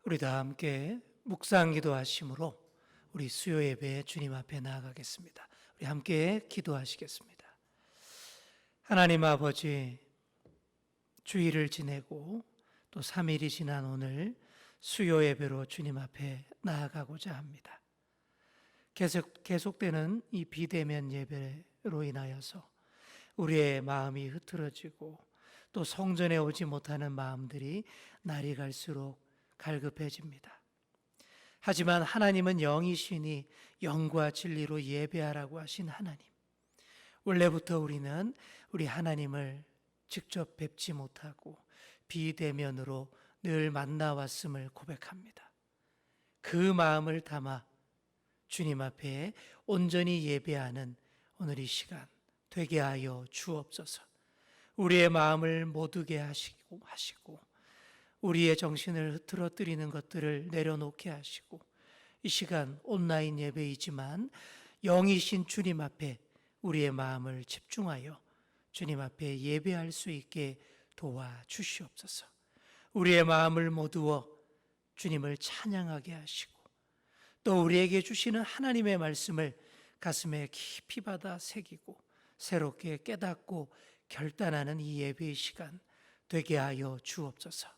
우리 다 함께 묵상 기도하심으로 우리 수요 예배에 주님 앞에 나아가겠습니다. 우리 함께 기도하시겠습니다. 하나님 아버지, 주일을 지내고 또 3일이 지난 오늘 수요 예배로 주님 앞에 나아가고자 합니다. 계속되는 이 비대면 예배로 인하여서 우리의 마음이 흐트러지고 또 성전에 오지 못하는 마음들이 날이 갈수록 갈급해집니다. 하지만 하나님은 영이시니 영과 진리로 예배하라고 하신 하나님. 원래부터 우리는 우리 하나님을 직접 뵙지 못하고 비대면으로 늘 만나왔음을 고백합니다. 그 마음을 담아 주님 앞에 온전히 예배하는 오늘 이 시간 되게 하여 주옵소서. 우리의 마음을 모두게 하시고 우리의 정신을 흐트러뜨리는 것들을 내려놓게 하시고 이 시간 온라인 예배이지만 영이신 주님 앞에 우리의 마음을 집중하여 주님 앞에 예배할 수 있게 도와주시옵소서. 우리의 마음을 모두어 주님을 찬양하게 하시고 또 우리에게 주시는 하나님의 말씀을 가슴에 깊이 받아 새기고 새롭게 깨닫고 결단하는 이 예배의 시간 되게 하여 주옵소서.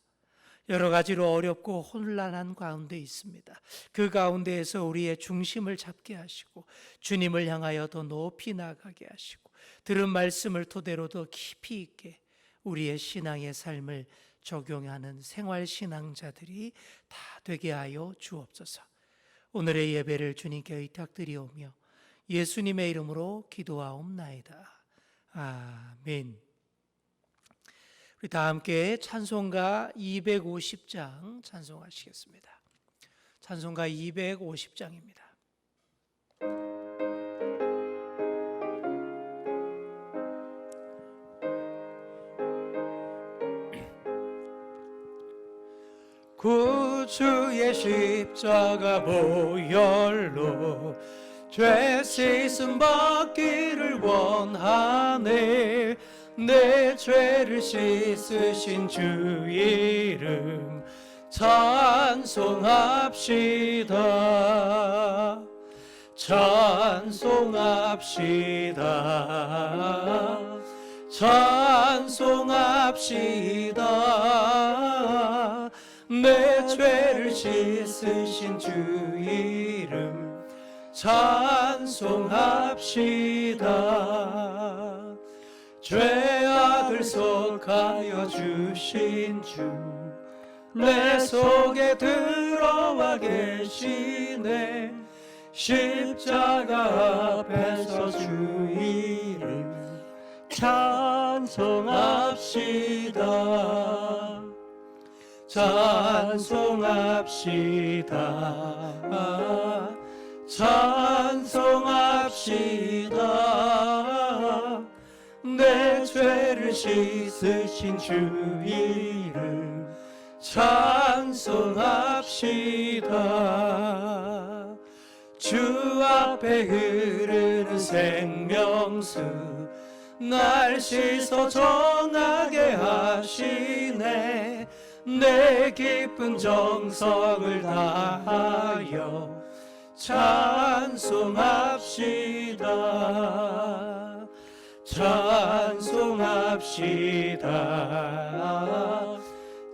여러 가지로 어렵고 혼란한 가운데 있습니다. 그 가운데에서 우리의 중심을 잡게 하시고 주님을 향하여 더 높이 나가게 하시고 들은 말씀을 토대로 더 깊이 있게 우리의 신앙의 삶을 적용하는 생활신앙자들이 다 되게 하여 주옵소서. 오늘의 예배를 주님께 의탁드리오며 예수님의 이름으로 기도하옵나이다. 아멘. 우리 다 함께 찬송가 250장 찬송하시겠습니다. 찬송가 250장입니다. 구주의 십자가 보혈로 죄 씻음 받기를 원하네. 내 죄를 씻으신 주 이름 찬송합시다. 찬송합시다. 찬송합시다. 내 죄를 씻으신 주 이름 찬송합시다. 죄악을 속하여 주신 주 내 속에 들어와 계시네. 십자가 앞에서 주 이름 찬송합시다. 찬송합시다. 찬송합시다. 내 죄를 씻으신 주 이름 찬송합시다. 주 앞에 흐르는 생명수 날 씻어 정하게 하시네. 내 깊은 정성을 다하여 찬송합시다. 찬송합시다.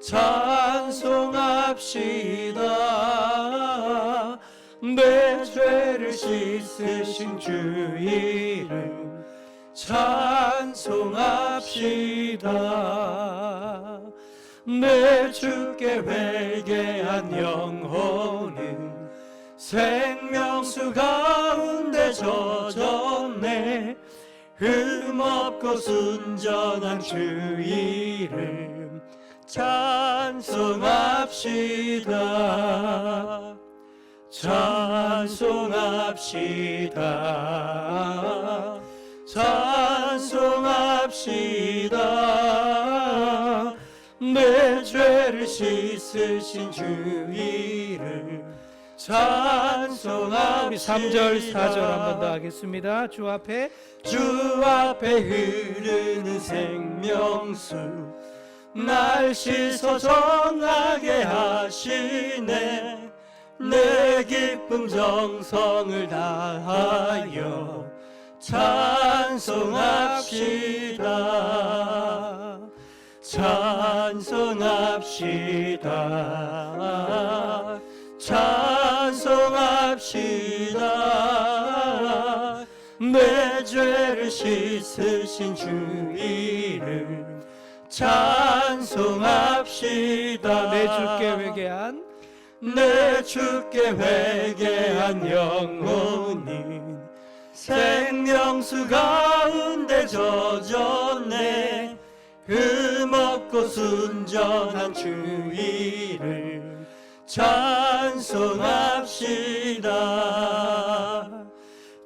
찬송합시다. 내 죄를 씻으신 주 이름 찬송합시다. 내 주께 회개한 영혼은 생명수 가운데 젖었네. 흠없고 순전한 주 이름 찬송합시다. 찬송합시다. 찬송합시다. 내 죄를 씻으신 주 이름 찬송합시다. 우리 3절 4절 한 번 더 하겠습니다. 주 앞에 흐르는 생명수 날 씻어 정하게 하시네. 내 기쁨 정성을 다하여 찬송합시다. 찬송합시다. 찬송합시다. 내 죄를 씻으신 주 이름 찬송합시다. 내 주께 회개한 내 주께 회개한 영혼이 생명수 가운데 젖었네. 흠없고 순전한 주 이름 찬송합시다.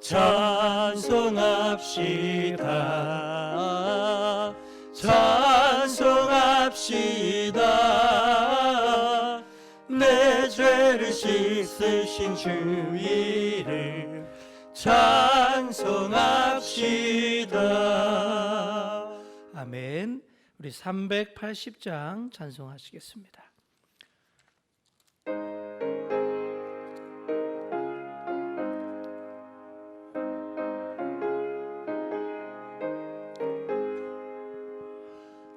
찬송합시다. 찬송합시다. 내 죄를 씻으신 주 이름 찬송합시다. 아멘. 우리 380장 찬송하시겠습니다.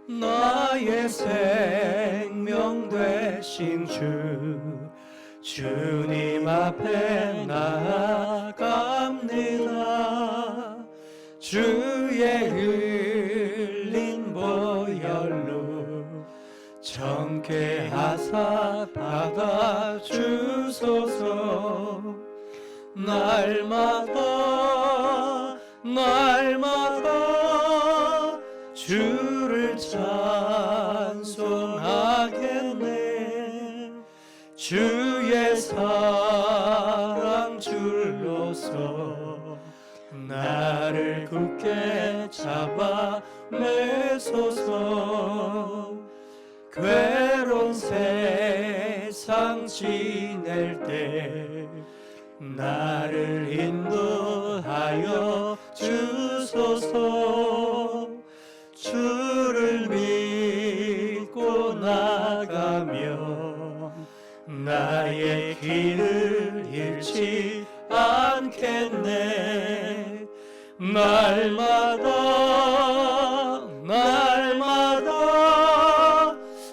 나의 생명 되신 주님 앞에 나아갑니다. 주의 흘린 보혈로 정케하사 받아주소서. 날마다 주를 찬송하겠네. 주의 사랑 줄로서 나를 굳게 잡아 매소서. 괴로운 세상 지낼 때 나를 인도하여 주소서. 주를 믿고 나가면 나의 길을 잃지 않겠네. 날마다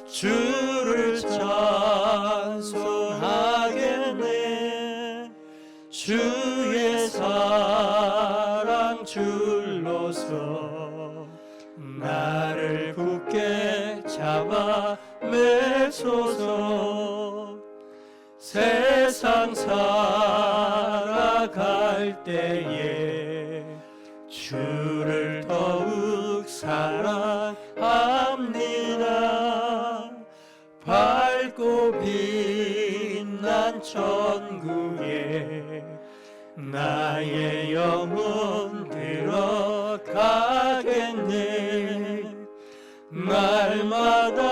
주를 찬송하겠네. 주의 사랑 줄로서 나를 굳게 잡아 매소서. 세상 살아갈 때에 주를 더욱 사랑합니다. 밝고 빛난 천국에 나의 영혼 들어가겠네. 날마다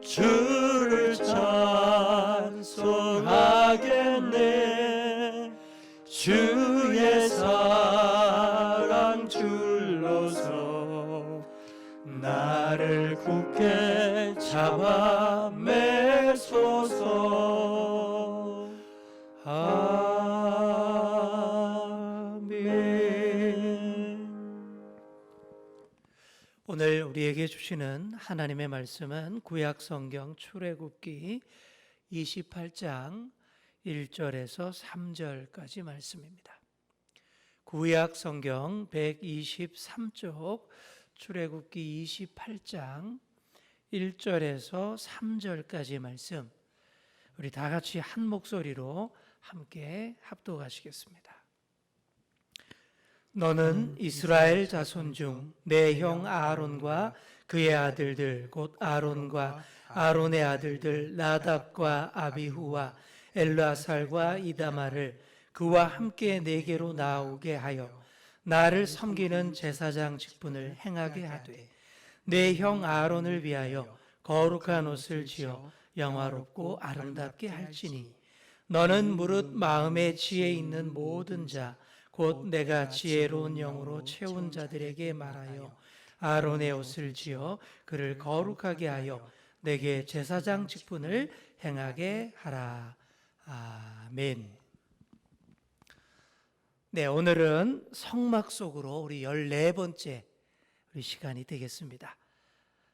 주를 찬송하겠네. 주의 사랑 줄로서 나를 굳게 잡아 매소서. 오늘 우리에게 주시는 하나님의 말씀은 구약 성경 출애굽기 28장 1절에서 3절까지 말씀입니다. 구약 성경 123쪽 출애굽기 28장 1절에서 3절까지 말씀, 우리 다 같이 한 목소리로 함께 합독하시겠습니다. 너는 이스라엘 자손 중 내 형 아론과 그의 아들들 곧 아론과 아론의 아들들 나답과 아비후와 엘르아살과 이다마를 그와 함께 내게로 나오게 하여 나를 섬기는 제사장 직분을 행하게 하되 내 형 아론을 위하여 거룩한 옷을 지어 영화롭고 아름답게 할지니 너는 무릇 마음에 지혜 있는 모든 자 곧 내가 지혜로운 영으로 채운 자들에게 말하여 아론의 옷을 지어 그를 거룩하게 하여 내게 제사장 직분을 행하게 하라. 아멘. 네, 오늘은 성막 속으로 우리 14번째 우리 시간이 되겠습니다.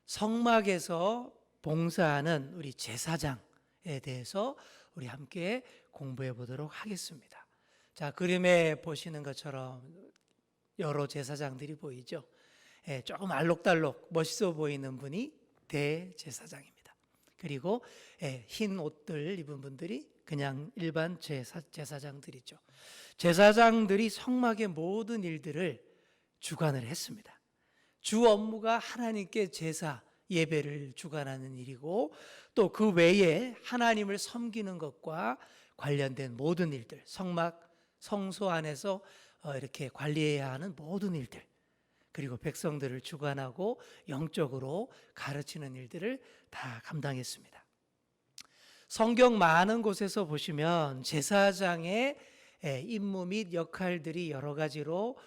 성막에서 봉사하는 우리 제사장에 대해서 우리 함께 공부해 보도록 하겠습니다. 자, 그림에 보시는 것처럼 여러 제사장들이 보이죠. 조금 알록달록 멋있어 보이는 분이 대제사장입니다. 그리고 흰 옷들 입은 분들이 그냥 일반 제사장들이죠. 제사장들이 성막의 모든 일들을 주관을 했습니다. 주 업무가 하나님께 제사 예배를 주관하는 일이고 또 그 외에 하나님을 섬기는 것과 관련된 모든 일들, 성막 성소 안에서 이렇게 관리해야 하는 모든 일들, 그리고 백성들을 주관하고 영적으로 가르치는 일들을 다 감당했습니다. 성경 많은 곳에서 보시면 제사장의 임무 및 역할들이 여러 가지로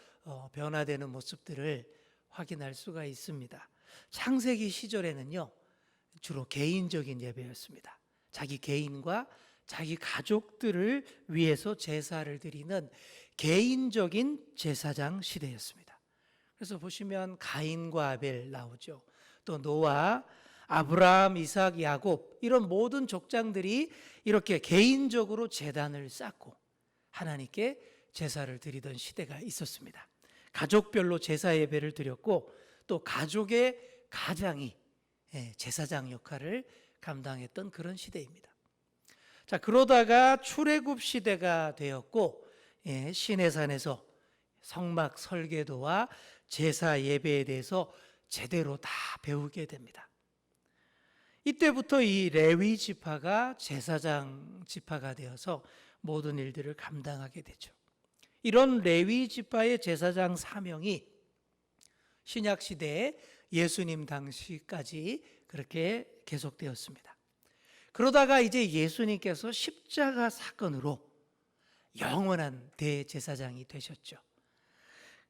변화되는 모습들을 확인할 수가 있습니다. 창세기 시절에는요, 주로 개인적인 예배였습니다. 자기 개인과 자기 가족들을 위해서 제사를 드리는 개인적인 제사장 시대였습니다. 그래서 보시면 가인과 아벨 나오죠. 또 노아, 아브라함, 이삭, 야곱 이런 모든 족장들이 이렇게 개인적으로 제단을 쌓고 하나님께 제사를 드리던 시대가 있었습니다. 가족별로 제사 예배를 드렸고 또 가족의 가장이 제사장 역할을 감당했던 그런 시대입니다. 자, 그러다가 출애굽 시대가 되었고 시내산에서 성막 설계도와 제사 예배에 대해서 제대로 다 배우게 됩니다. 이때부터 이 레위 지파가 제사장 지파가 되어서 모든 일들을 감당하게 되죠. 이런 레위 지파의 제사장 사명이 신약 시대에 예수님 당시까지 그렇게 계속되었습니다. 그러다가 이제 예수님께서 십자가 사건으로 영원한 대제사장이 되셨죠.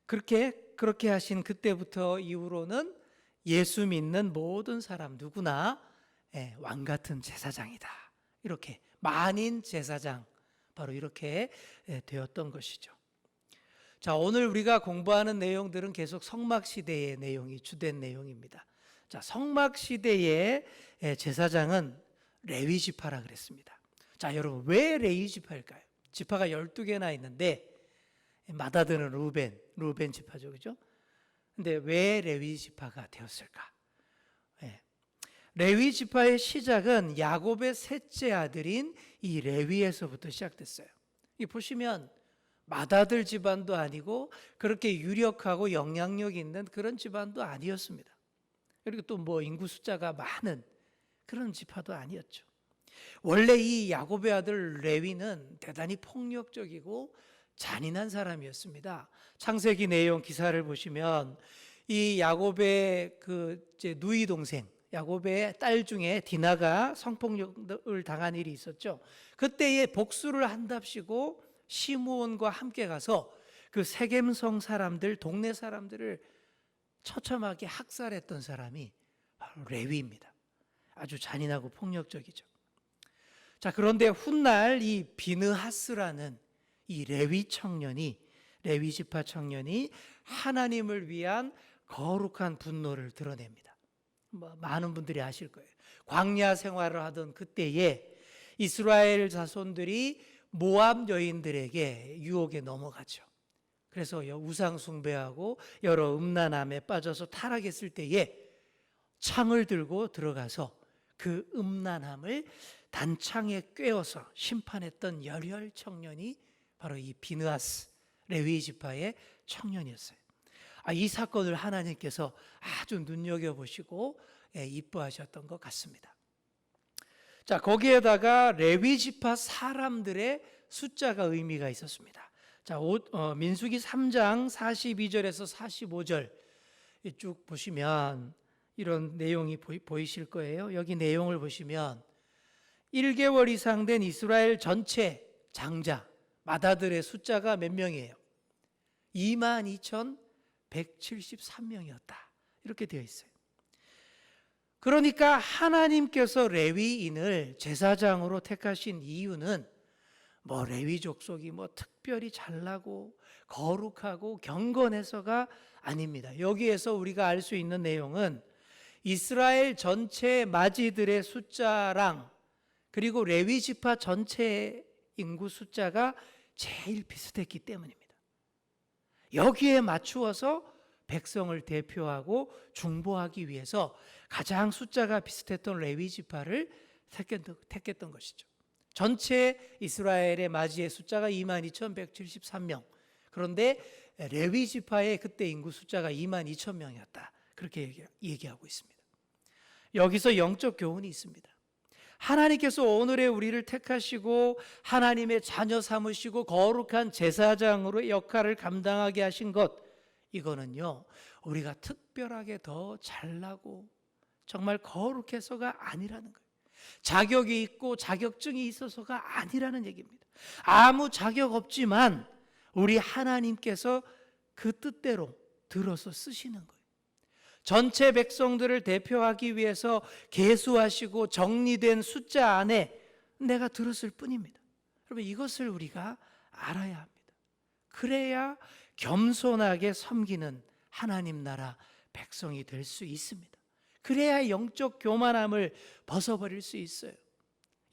그렇게 하신 그때부터 이후로는 예수 믿는 모든 사람 누구나 왕 같은 제사장이다. 이렇게 만인 제사장 바로 이렇게 되었던 것이죠. 자, 오늘 우리가 공부하는 내용들은 계속 성막 시대의 내용이 주된 내용입니다. 자, 성막 시대의 제사장은 레위 지파라 그랬습니다. 자, 여러분 왜 레위 지파일까요? 지파가 12개나 있는데 맏아들은 루벤 지파죠, 그죠? 근데 왜 레위 지파가 되었을까? 레위 지파의 시작은 야곱의 셋째 아들인 이 레위에서부터 시작됐어요. 이 보시면 맏아들 집안도 아니고 그렇게 유력하고 영향력 있는 그런 집안도 아니었습니다. 그리고 또 뭐 인구 숫자가 많은 그런 지파도 아니었죠. 원래 이 야곱의 아들 레위는 대단히 폭력적이고 잔인한 사람이었습니다. 창세기 내용 기사를 보시면 이 야곱의 이제 누이 동생 야곱의 딸 중에 디나가 성폭력을 당한 일이 있었죠. 그때에 복수를 한답시고 시므온과 함께 가서 그 세겜성 사람들, 동네 사람들을 처참하게 학살했던 사람이 바로 레위입니다. 아주 잔인하고 폭력적이죠. 자, 그런데 훗날 이 비느하스라는 이 레위 지파 청년이 하나님을 위한 거룩한 분노를 드러냅니다. 많은 분들이 아실 거예요. 광야 생활을 하던 그때에 이스라엘 자손들이 모압 여인들에게 유혹에 넘어가죠. 그래서 우상 숭배하고 여러 음란함에 빠져서 타락했을 때에 창을 들고 들어가서 그 음란함을 단창에 꿰어서 심판했던 열혈 청년이 바로 이 비느하스 레위 지파의 청년이었어요. 이 사건을 하나님께서 아주 눈여겨보시고 이뻐하셨던 것 같습니다. 자, 거기에다가 레위 지파 사람들의 숫자가 의미가 있었습니다. 자, 민수기 3장 42절에서 45절 쭉 보시면 이런 내용이 보이실 거예요. 여기 내용을 보시면 1개월 이상 된 이스라엘 전체 장자 맏아들의 숫자가 몇 명이에요? 22,173명이었다. 이렇게 되어 있어요. 그러니까 하나님께서 레위인을 제사장으로 택하신 이유는 뭐 레위 족속이 뭐 특별히 잘나고 거룩하고 경건해서가 아닙니다. 여기에서 우리가 알 수 있는 내용은 이스라엘 전체 마지들의 숫자랑 그리고 레위 지파 전체 인구 숫자가 제일 비슷했기 때문입니다. 여기에 맞추어서 백성을 대표하고 중보하기 위해서 가장 숫자가 비슷했던 레위 지파를 택했던 것이죠. 전체 이스라엘의 마지의 숫자가 22,173명. 그런데 레위 지파의 그때 인구 숫자가 22,000명이었다. 그렇게 얘기하고 있습니다. 여기서 영적 교훈이 있습니다. 하나님께서 오늘의 우리를 택하시고 하나님의 자녀 삼으시고 거룩한 제사장으로 역할을 감당하게 하신 것, 이거는요 우리가 특별하게 더 잘나고 정말 거룩해서가 아니라는 거예요. 자격이 있고 자격증이 있어서가 아니라는 얘기입니다. 아무 자격 없지만 우리 하나님께서 그 뜻대로 들어서 쓰시는 거예요. 전체 백성들을 대표하기 위해서 계수하시고 정리된 숫자 안에 내가 들었을 뿐입니다. 여러분, 이것을 우리가 알아야 합니다. 그래야 겸손하게 섬기는 하나님 나라 백성이 될 수 있습니다. 그래야 영적 교만함을 벗어버릴 수 있어요.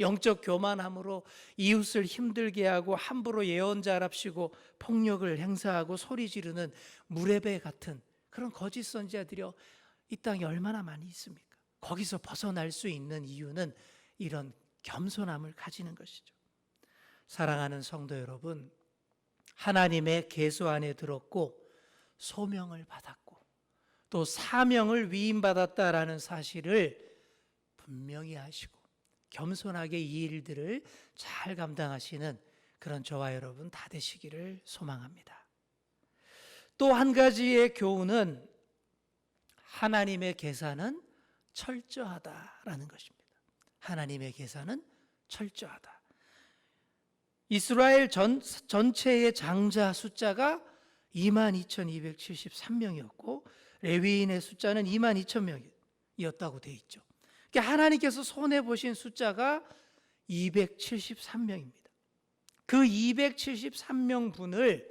영적 교만함으로 이웃을 힘들게 하고 함부로 예언자랍시고 폭력을 행사하고 소리 지르는 무레배 같은 그런 거짓 선지자들이 이 땅에 얼마나 많이 있습니까? 거기서 벗어날 수 있는 이유는 이런 겸손함을 가지는 것이죠. 사랑하는 성도 여러분, 하나님의 계수 안에 들었고 소명을 받았고 또 사명을 위임받았다라는 사실을 분명히 아시고 겸손하게 이 일들을 잘 감당하시는 그런 저와 여러분 다 되시기를 소망합니다. 또 한 가지의 교훈은 하나님의 계산은 철저하다라는 것입니다. 하나님의 계산은 철저하다. 이스라엘 전체의 장자 숫자가 22,273명이었고 레위인의 숫자는 22,000명이었다고 되어 있죠. 그러니까 하나님께서 손해보신 숫자가 273명입니다. 그 273명 분을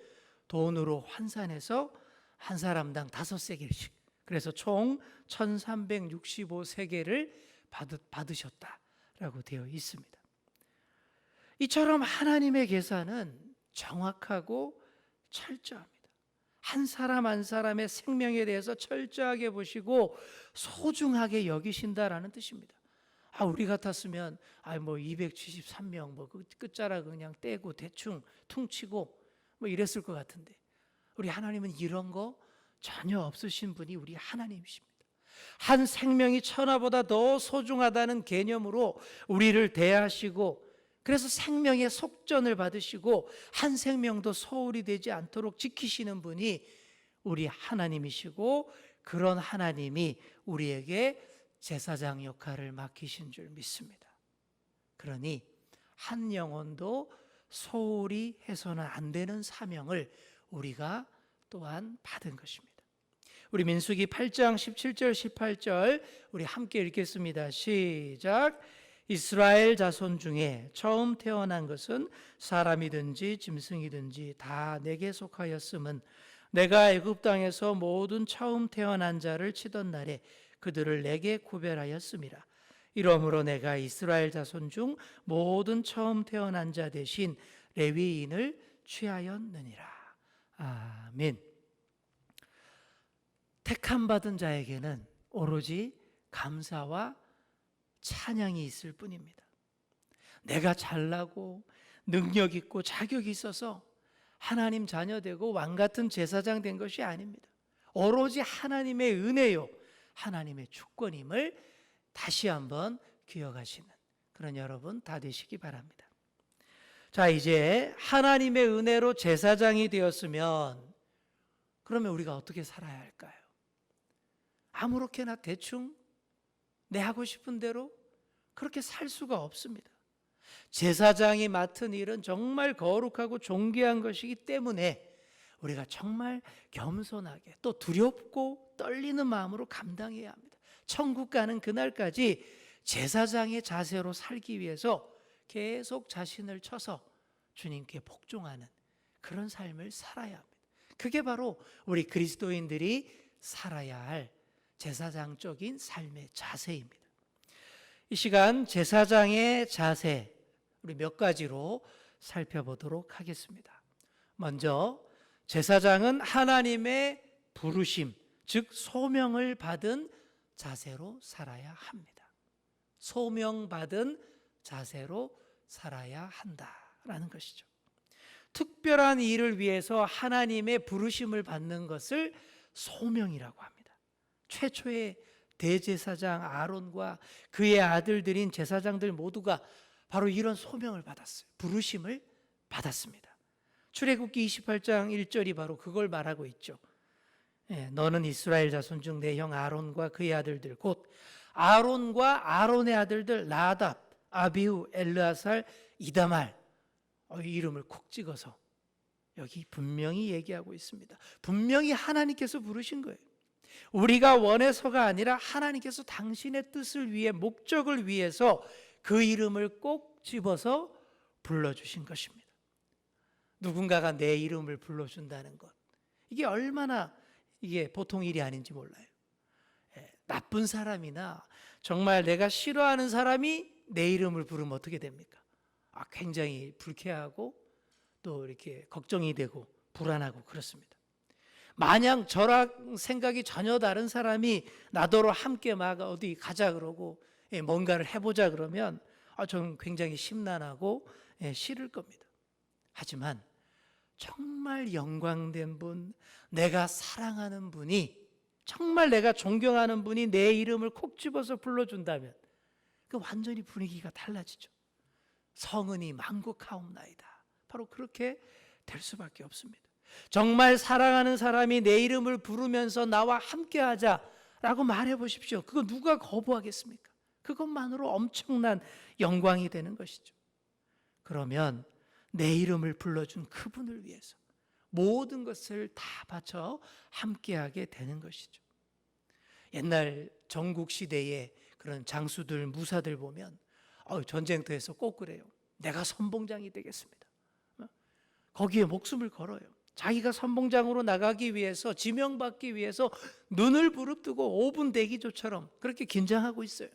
돈으로 환산해서 한 사람당 5세겔씩, 그래서 총 1365세겔을 받으셨다라고 되어 있습니다. 이처럼 하나님의 계산은 정확하고 철저합니다. 한 사람 한 사람의 생명에 대해서 철저하게 보시고 소중하게 여기신다라는 뜻입니다. 우리 같았으면 273명 끝자락 그냥 떼고 대충 퉁치고 이랬을 것 같은데, 우리 하나님은 이런 거 전혀 없으신 분이 우리 하나님이십니다. 한 생명이 천하보다 더 소중하다는 개념으로 우리를 대하시고, 그래서 생명의 속전을 받으시고 한 생명도 소홀히 되지 않도록 지키시는 분이 우리 하나님이시고, 그런 하나님이 우리에게 제사장 역할을 맡기신 줄 믿습니다. 그러니 한 영혼도 소홀히 해서는 안 되는 사명을 우리가 또한 받은 것입니다. 우리 민수기 8장 17절 18절 우리 함께 읽겠습니다. 시작. 이스라엘 자손 중에 처음 태어난 것은 사람이든지 짐승이든지 다 내게 속하였음은 내가 애굽 땅에서 모든 처음 태어난 자를 치던 날에 그들을 내게 구별하였음이라. 이러므로 내가 이스라엘 자손 중 모든 처음 태어난 자 대신 레위인을 취하였느니라. 아멘. 택함 받은 자에게는 오로지 감사와 찬양이 있을 뿐입니다. 내가 잘나고 능력 있고 자격이 있어서 하나님 자녀 되고 왕 같은 제사장 된 것이 아닙니다. 오로지 하나님의 은혜요, 하나님의 주권임을 다시 한번 기억하시는 그런 여러분 다 되시기 바랍니다. 자, 이제 하나님의 은혜로 제사장이 되었으면 그러면 우리가 어떻게 살아야 할까요? 아무렇게나 대충 내 하고 싶은 대로 그렇게 살 수가 없습니다. 제사장이 맡은 일은 정말 거룩하고 존귀한 것이기 때문에 우리가 정말 겸손하게 또 두렵고 떨리는 마음으로 감당해야 합니다. 천국 가는 그날까지 제사장의 자세로 살기 위해서 계속 자신을 쳐서 주님께 복종하는 그런 삶을 살아야 합니다. 그게 바로 우리 그리스도인들이 살아야 할 제사장적인 삶의 자세입니다. 이 시간 제사장의 자세 우리 몇 가지로 살펴보도록 하겠습니다. 먼저 제사장은 하나님의 부르심, 즉 소명을 받은 자세로 살아야 합니다. 소명받은 자세로 살아야 한다라는 것이죠. 특별한 일을 위해서 하나님의 부르심을 받는 것을 소명이라고 합니다. 최초의 대제사장 아론과 그의 아들들인 제사장들 모두가 바로 이런 소명을 받았어요. 부르심을 받았습니다. 출애굽기 28장 1절이 바로 그걸 말하고 있죠. 너는 이스라엘 자손 중 내 형 아론과 그의 아들들 곧 아론과 아론의 아들들 나답, 아비후, 엘르아살, 이다말 이름을 콕 찍어서 여기 분명히 얘기하고 있습니다. 분명히 하나님께서 부르신 거예요. 우리가 원해서가 아니라 하나님께서 당신의 뜻을 위해 목적을 위해서 그 이름을 꼭 집어서 불러주신 것입니다. 누군가가 내 이름을 불러준다는 것, 이게 얼마나 이게 보통 일이 아닌지 몰라요. 나쁜 사람이나 정말 내가 싫어하는 사람이 내 이름을 부르면 어떻게 됩니까? 굉장히 불쾌하고 또 이렇게 걱정이 되고 불안하고 그렇습니다. 마냥 저랑 생각이 전혀 다른 사람이 나더러 함께 막 어디 가자 그러고 뭔가를 해보자 그러면 저는 굉장히 심란하고 싫을 겁니다. 하지만 정말 영광된 분, 내가 사랑하는 분이, 정말 내가 존경하는 분이 내 이름을 콕 집어서 불러준다면 그 완전히 분위기가 달라지죠. 성은이 만국하옵나이다. 바로 그렇게 될 수밖에 없습니다. 정말 사랑하는 사람이 내 이름을 부르면서 나와 함께하자라고 말해 보십시오. 그거 누가 거부하겠습니까? 그것만으로 엄청난 영광이 되는 것이죠. 그러면 내 이름을 불러준 그분을 위해서 모든 것을 다 바쳐 함께하게 되는 것이죠. 옛날 전국시대에 그런 장수들, 무사들 보면 전쟁터에서 꼭 그래요. 내가 선봉장이 되겠습니다. 거기에 목숨을 걸어요. 자기가 선봉장으로 나가기 위해서, 지명받기 위해서 눈을 부릅뜨고 5분 대기조처럼 그렇게 긴장하고 있어요.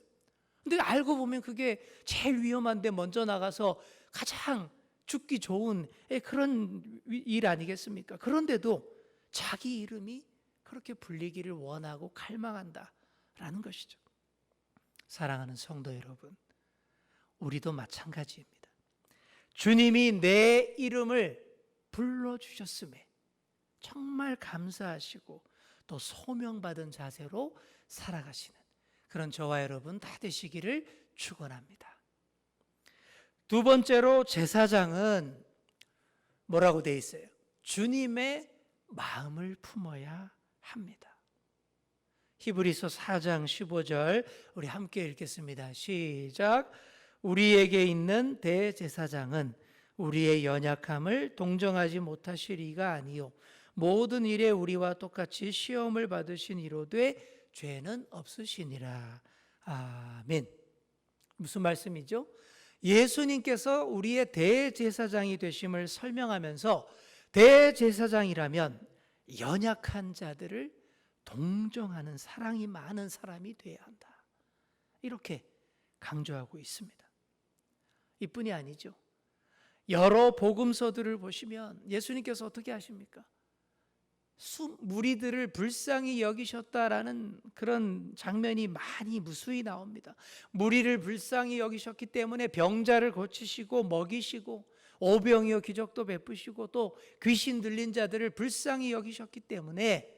근데 알고 보면 그게 제일 위험한데 먼저 나가서 가장 죽기 좋은 그런 일 아니겠습니까? 그런데도 자기 이름이 그렇게 불리기를 원하고 갈망한다라는 것이죠. 사랑하는 성도 여러분, 우리도 마찬가지입니다. 주님이 내 이름을 불러주셨음에 정말 감사하시고 또 소명받은 자세로 살아가시는 그런 저와 여러분 다 되시기를 축원합니다. 두 번째로 제사장은 뭐라고 돼 있어요? 주님의 마음을 품어야 합니다. 히브리서 4장 15절 우리 함께 읽겠습니다. 시작. 우리에게 있는 대제사장은 우리의 연약함을 동정하지 못하실 이가 아니요 모든 일에 우리와 똑같이 시험을 받으신 이로되 죄는 없으시니라. 아멘. 무슨 말씀이죠? 예수님께서 우리의 대제사장이 되심을 설명하면서 대제사장이라면 연약한 자들을 동정하는 사랑이 많은 사람이 되어야 한다. 이렇게 강조하고 있습니다. 이뿐이 아니죠. 여러 복음서들을 보시면 예수님께서 어떻게 하십니까? 무리들을 불쌍히 여기셨다라는 그런 장면이 많이 무수히 나옵니다. 무리를 불쌍히 여기셨기 때문에 병자를 고치시고 먹이시고 오병이어 기적도 베푸시고 또 귀신 들린 자들을 불쌍히 여기셨기 때문에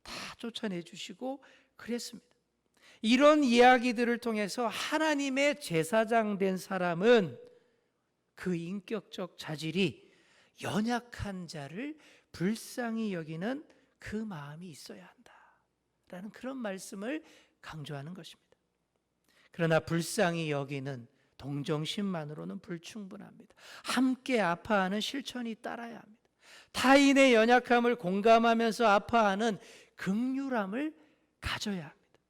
다 쫓아내 주시고 그랬습니다. 이런 이야기들을 통해서 하나님의 제사장 된 사람은 그 인격적 자질이 연약한 자를 불쌍히 여기는 그 마음이 있어야 한다라는 그런 말씀을 강조하는 것입니다. 그러나 불쌍히 여기는 동정심만으로는 불충분합니다. 함께 아파하는 실천이 따라야 합니다. 타인의 연약함을 공감하면서 아파하는 긍휼함을 가져야 합니다.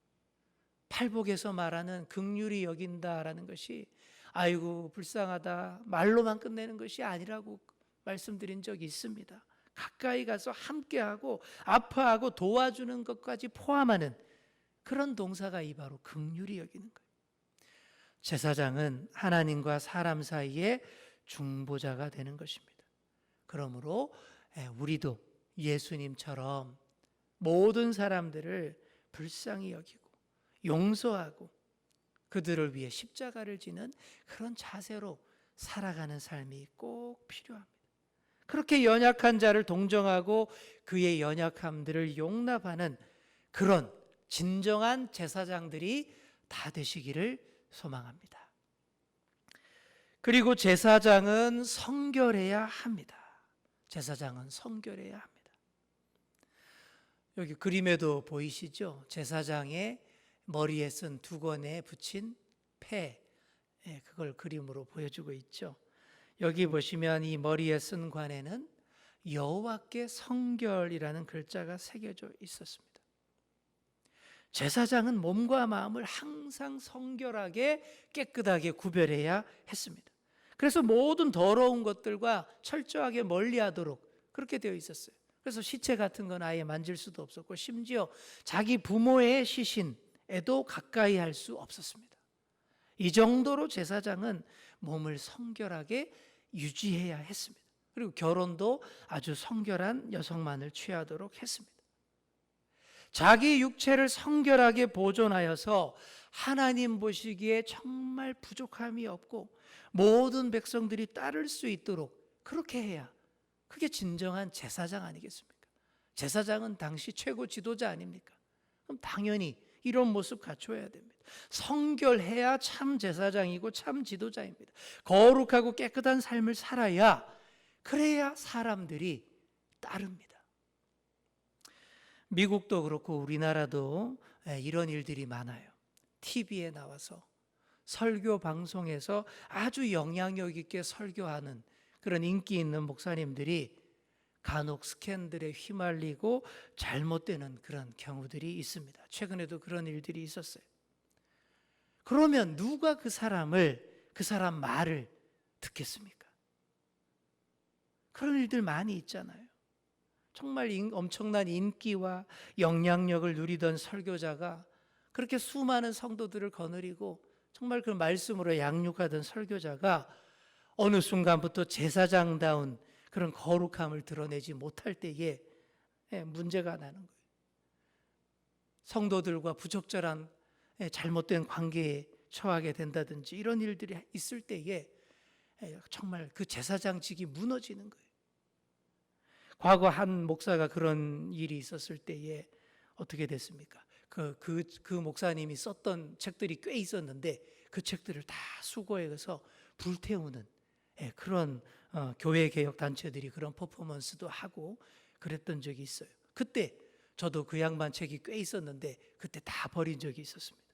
팔복에서 말하는 긍휼히 여긴다라는 것이 아이고 불쌍하다 말로만 끝내는 것이 아니라고 말씀드린 적이 있습니다. 가까이 가서 함께하고 아파하고 도와주는 것까지 포함하는 그런 동사가 이 바로 긍휼히 여기는 거예요. 제사장은 하나님과 사람 사이의 중보자가 되는 것입니다. 그러므로 우리도 예수님처럼 모든 사람들을 불쌍히 여기고 용서하고 그들을 위해 십자가를 지는 그런 자세로 살아가는 삶이 꼭 필요합니다. 그렇게 연약한 자를 동정하고 그의 연약함들을 용납하는 그런 진정한 제사장들이 다 되시기를 소망합니다. 그리고 제사장은 성결해야 합니다. 제사장은 성결해야 합니다. 여기 그림에도 보이시죠? 제사장의 머리에 쓴 두건에 붙인 패, 그걸 그림으로 보여주고 있죠. 여기 보시면 이 머리에 쓴 관에는 여호와께 성결이라는 글자가 새겨져 있었습니다. 제사장은 몸과 마음을 항상 성결하게 깨끗하게 구별해야 했습니다. 그래서 모든 더러운 것들과 철저하게 멀리하도록 그렇게 되어 있었어요. 그래서 시체 같은 건 아예 만질 수도 없었고 심지어 자기 부모의 시신에도 가까이 할 수 없었습니다. 이 정도로 제사장은 몸을 성결하게 유지해야 했습니다. 그리고 결혼도 아주 성결한 여성만을 취하도록 했습니다. 자기 육체를 성결하게 보존하여서 하나님 보시기에 정말 부족함이 없고 모든 백성들이 따를 수 있도록 그렇게 해야 그게 진정한 제사장 아니겠습니까? 제사장은 당시 최고 지도자 아닙니까? 그럼 당연히 이런 모습 갖춰야 됩니다. 성결해야 참 제사장이고 참 지도자입니다. 거룩하고 깨끗한 삶을 살아야 그래야 사람들이 따릅니다. 미국도 그렇고 우리나라도 이런 일들이 많아요. TV에 나와서 설교 방송에서 아주 영향력 있게 설교하는 그런 인기 있는 목사님들이 간혹 스캔들에 휘말리고 잘못되는 그런 경우들이 있습니다. 최근에도 그런 일들이 있었어요. 그러면 누가 그 사람 말을 듣겠습니까? 그런 일들 많이 있잖아요. 정말 엄청난 인기와 영향력을 누리던 설교자가 그렇게 수많은 성도들을 거느리고 정말 그 말씀으로 양육하던 설교자가 어느 순간부터 제사장다운 그런 거룩함을 드러내지 못할 때에 문제가 나는 거예요. 성도들과 부적절한 잘못된 관계에 처하게 된다든지 이런 일들이 있을 때에 정말 그 제사장직이 무너지는 거예요. 과거 한 목사가 그런 일이 있었을 때에 어떻게 됐습니까? 그 목사님이 썼던 책들이 꽤 있었는데 그 책들을 다 수거해서 불태우는 그런 교회 개혁 단체들이 그런 퍼포먼스도 하고 그랬던 적이 있어요. 그때 저도 그 양반 책이 꽤 있었는데 그때 다 버린 적이 있었습니다.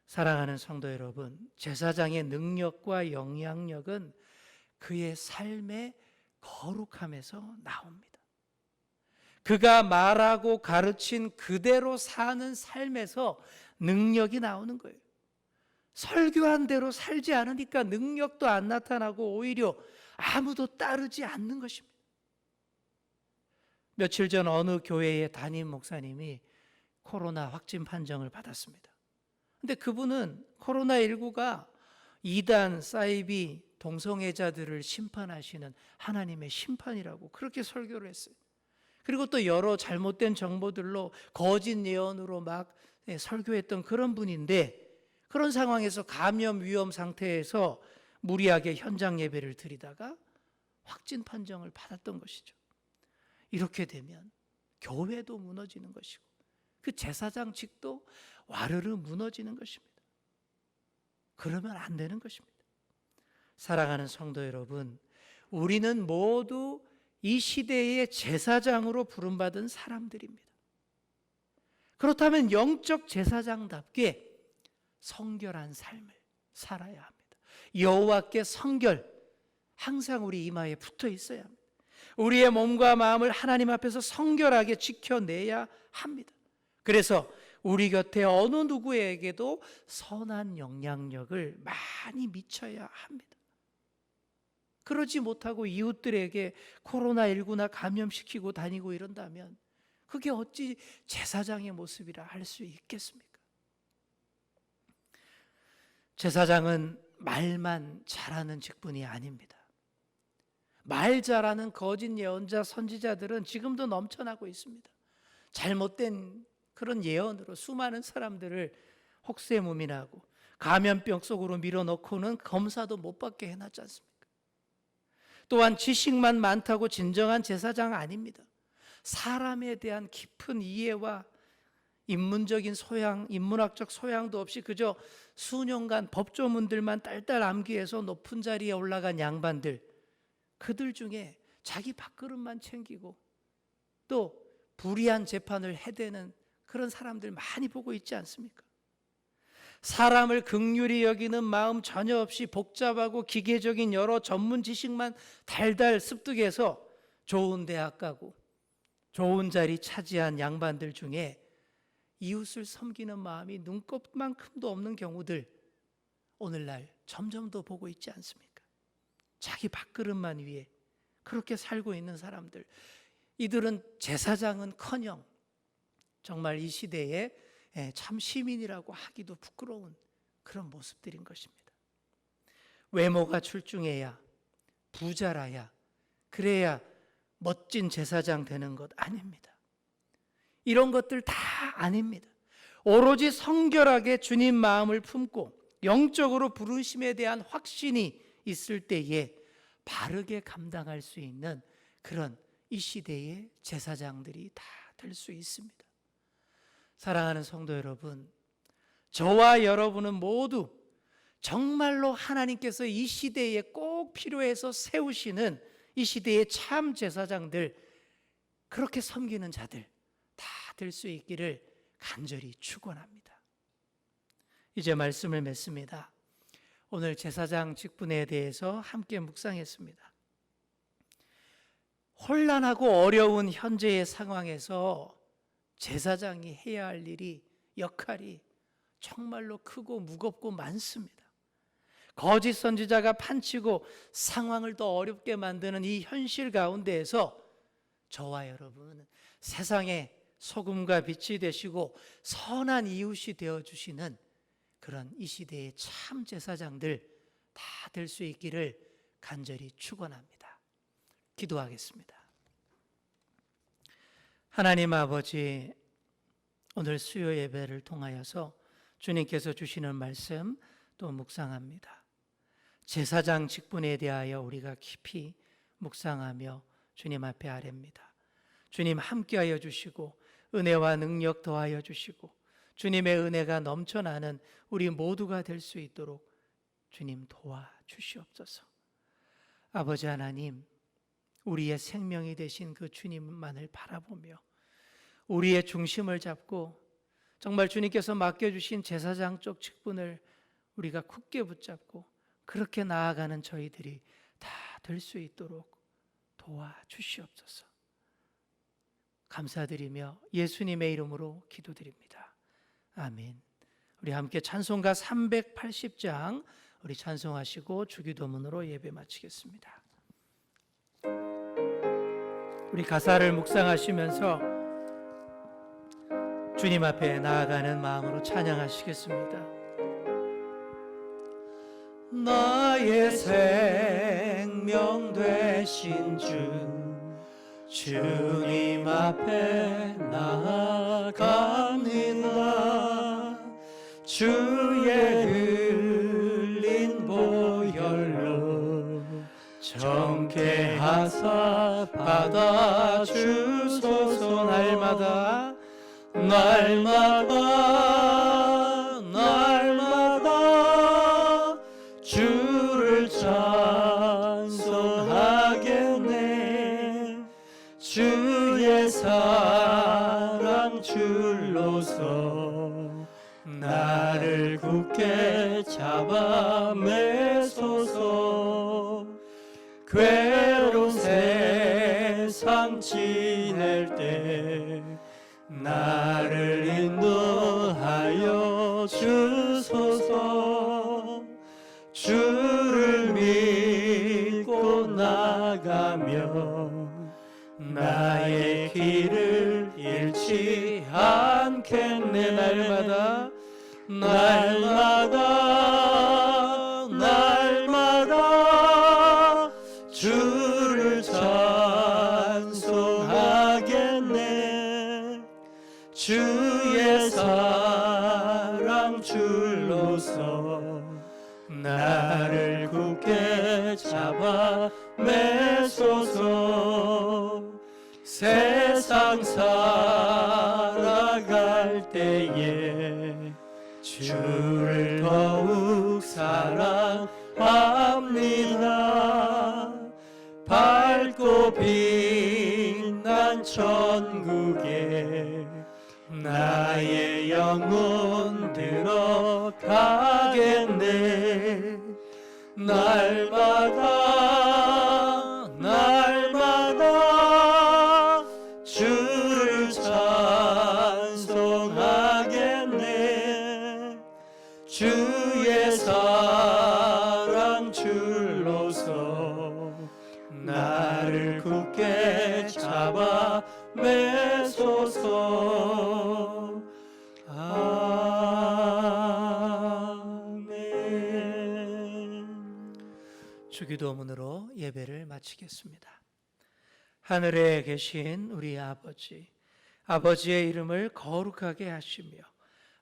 사랑하는 성도 여러분, 제사장의 능력과 영향력은 그의 삶의 거룩함에서 나옵니다. 그가 말하고 가르친 그대로 사는 삶에서 능력이 나오는 거예요. 설교한 대로 살지 않으니까 능력도 안 나타나고 오히려 아무도 따르지 않는 것입니다. 며칠 전 어느 교회의 담임 목사님이 코로나 확진 판정을 받았습니다. 근데 그분은 코로나19가 이단, 사이비, 동성애자들을 심판하시는 하나님의 심판이라고 그렇게 설교를 했어요. 그리고 또 여러 잘못된 정보들로 거짓 예언으로 막 설교했던 그런 분인데 그런 상황에서 감염 위험 상태에서 무리하게 현장 예배를 드리다가 확진 판정을 받았던 것이죠. 이렇게 되면 교회도 무너지는 것이고 그 제사장직도 와르르 무너지는 것입니다. 그러면 안 되는 것입니다. 사랑하는 성도 여러분, 우리는 모두 이 시대의 제사장으로 부름받은 사람들입니다. 그렇다면 영적 제사장답게 성결한 삶을 살아야 합니다. 여호와께 성결 항상 우리 이마에 붙어 있어야 합니다. 우리의 몸과 마음을 하나님 앞에서 성결하게 지켜내야 합니다. 그래서 우리 곁에 어느 누구에게도 선한 영향력을 많이 미쳐야 합니다. 그러지 못하고 이웃들에게 코로나19나 감염시키고 다니고 이런다면 그게 어찌 제사장의 모습이라 할 수 있겠습니까? 제사장은 말만 잘하는 직분이 아닙니다. 말 잘하는 거짓 예언자 선지자들은 지금도 넘쳐나고 있습니다. 잘못된 그런 예언으로 수많은 사람들을 혹세무민하고 감염병 속으로 밀어넣고는 검사도 못 받게 해놨지 않습니까? 또한 지식만 많다고 진정한 제사장 아닙니다. 사람에 대한 깊은 이해와 인문적인 소양, 인문학적 소양도 없이 그저 수년간 법조문들만 딸딸 암기해서 높은 자리에 올라간 양반들, 그들 중에 자기 밥그릇만 챙기고 또 불의한 재판을 해대는 그런 사람들 많이 보고 있지 않습니까? 사람을 긍휼히 여기는 마음 전혀 없이 복잡하고 기계적인 여러 전문 지식만 달달 습득해서 좋은 대학 가고 좋은 자리 차지한 양반들 중에 이웃을 섬기는 마음이 눈곱만큼도 없는 경우들 오늘날 점점 더 보고 있지 않습니까? 자기 밥그릇만 위해 그렇게 살고 있는 사람들, 이들은 제사장은커녕 정말 이 시대에 참 시민이라고 하기도 부끄러운 그런 모습들인 것입니다. 외모가 출중해야, 부자라야, 그래야 멋진 제사장 되는 것 아닙니다. 이런 것들 다 아닙니다. 오로지 성결하게 주님 마음을 품고 영적으로 부르심에 대한 확신이 있을 때에 바르게 감당할 수 있는 그런 이 시대의 제사장들이 다 될 수 있습니다. 사랑하는 성도 여러분, 저와 여러분은 모두 정말로 하나님께서 이 시대에 꼭 필요해서 세우시는 이 시대의 참 제사장들, 그렇게 섬기는 자들 다 될 수 있기를 간절히 축원합니다. 이제 말씀을 맺습니다. 오늘 제사장 직분에 대해서 함께 묵상했습니다. 혼란하고 어려운 현재의 상황에서 제사장이 해야 할 일이, 역할이 정말로 크고 무겁고 많습니다. 거짓 선지자가 판치고 상황을 더 어렵게 만드는 이 현실 가운데에서 저와 여러분은 세상의 소금과 빛이 되시고 선한 이웃이 되어주시는 그런 이 시대의 참 제사장들 다 될 수 있기를 간절히 축원합니다. 기도하겠습니다. 하나님 아버지, 오늘 수요 예배를 통하여서 주님께서 주시는 말씀 또 묵상합니다. 제사장 직분에 대하여 우리가 깊이 묵상하며 주님 앞에 아뢰입니다. 주님 함께하여 주시고 은혜와 능력 더하여 주시고 주님의 은혜가 넘쳐나는 우리 모두가 될 수 있도록 주님 도와주시옵소서. 아버지 하나님, 우리의 생명이 되신 그 주님만을 바라보며 우리의 중심을 잡고 정말 주님께서 맡겨주신 제사장적 직분을 우리가 굳게 붙잡고 그렇게 나아가는 저희들이 다 될 수 있도록 도와주시옵소서. 감사드리며 예수님의 이름으로 기도드립니다. 아멘. 우리 함께 찬송가 380장 우리 찬송하시고 주기도문으로 예배 마치겠습니다. 우리 가사를 묵상하시면서 주님 앞에 나아가는 마음으로 찬양하시겠습니다. 나의 생명 되신 주님 앞에 나아갑니다. 주의 흘린 보혈로 정케 하사 받아주소서. 날마다 주를 찬송하겠네. 주의 사랑 줄로서 나를 굳게 잡아 매소서. 괴로운 지낼 때 나를 인도하여 주소서. 주를 믿고 나가며 나의 길을 잃지 않겠네. 날마다 주를 찬송하겠네. 주의 사랑 줄로서 나를 굳게 잡아 매소서. 세상 살아갈 때에 주를 더욱 사랑합니다. 밝고 빛난 천국에 나의 영혼 들어가겠네. 날마다 주를 찬송하겠네. 주의 사랑 줄로서 나를 굳게 잡아 매소서. 아멘. 주기도문으로 예배를 마치겠습니다. 하늘에 계신 우리 아버지, 아버지의 이름을 거룩하게 하시며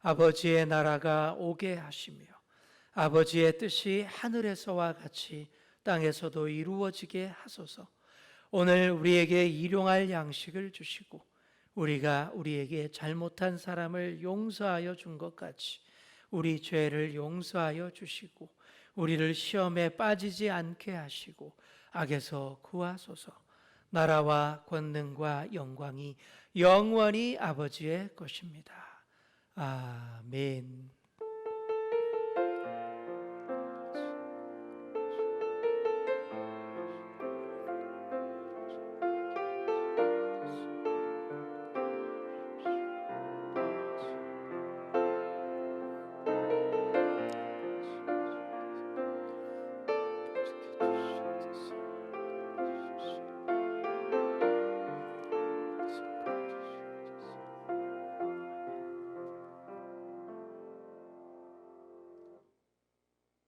아버지의 나라가 오게 하시며 아버지의 뜻이 하늘에서와 같이 땅에서도 이루어지게 하소서. 오늘 우리에게 일용할 양식을 주시고 우리가 우리에게 잘못한 사람을 용서하여 준 것 같이 우리 죄를 용서하여 주시고 우리를 시험에 빠지지 않게 하시고 악에서 구하소서. 나라와 권능과 영광이 영원히 아버지의 것입니다. 아멘.